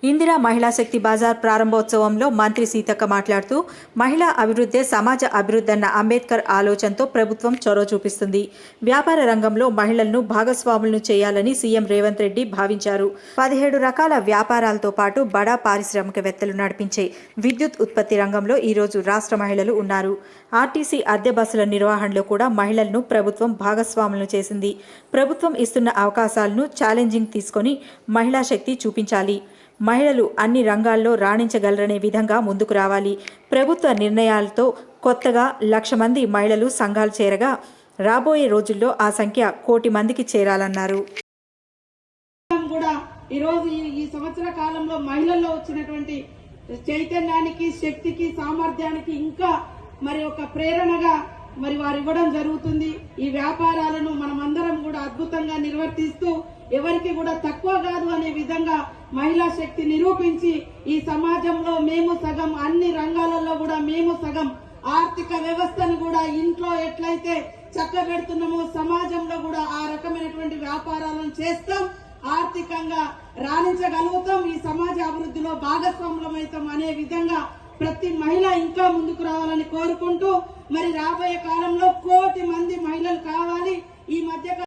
ఇందిరా మహిళా శక్తి బజార్ ప్రారంభోత్సవంలో మంత్రి సీతక్క మాట్లాడుతూ మహిళా అభివృద్ధే సమాజ అభివృద్ధన్న అంబేద్కర్ ఆలోచనతో ప్రభుత్వం చొరవ చూపిస్తుంది. వ్యాపార రంగంలో మహిళలను భాగస్వాములను చేయాలని సీఎం రేవంత్ రెడ్డి భావించారు. 17 రకాల వ్యాపారాలతో పాటు బడా పారిశ్రామికవేత్తలు నడిపించే విద్యుత్ ఉత్పత్తి రంగంలో ఈరోజు రాష్ట్ర మహిళలు ఉన్నారు. ఆర్టీసీ అద్దె బస్సుల నిర్వహణలో కూడా మహిళలను ప్రభుత్వం భాగస్వాములను చేసింది. ప్రభుత్వం ఇస్తున్న అవకాశాలను ఛాలెంజింగ్ తీసుకొని మహిళా శక్తి చూపించాలి. మహిళలు అన్ని రంగాల్లో రాణించగలరనే విధంగా ముందుకు రావాలి. ప్రభుత్వ నిర్ణయాలతో కొత్తగా 1,00,000 మంది మహిళలు సంఘాలు చేరగా రాబోయే రోజుల్లో ఆ సంఖ్య 1 కోటి మందికి చేరాలన్నారు. ఈరోజు ఈ సంవత్సర కాలంలో మహిళల్లో వచ్చినటువంటి చైతన్యానికి, శక్తికి, సామర్థ్యానికి ఇంకా మరి ఒక ప్రేరణగా మరి వారు ఇవ్వడం జరుగుతుంది. ఈ వ్యాపారాలను మనమందరం కూడా అద్భుతంగా నిర్వర్తిస్తూ ఎవరికి కూడా తక్కువ కాదు అనే విధంగా మహిళా శక్తి నిరూపించి ఈ సమాజంలో మేము సగం, అన్ని రంగాలలో కూడా మేము సగం, ఆర్థిక వ్యవస్థను కూడా ఇంట్లో ఎట్లయితే చక్కబెడుతున్నామో సమాజంలో కూడా ఆ రకమైనటువంటి వ్యాపారాలను చేస్తాం, ఆర్థికంగా రాణించగలుగుతాం, ఈ సమాజ అభివృద్ధిలో భాగస్వాములమవుతాం అనే విధంగా ప్రతి మహిళ ఇంకా ముందుకు రావాలని కోరుకుంటూ మరి రాబోయే కాలంలో 1 కోటి మంది మహిళలు కావాలి. ఈ మధ్య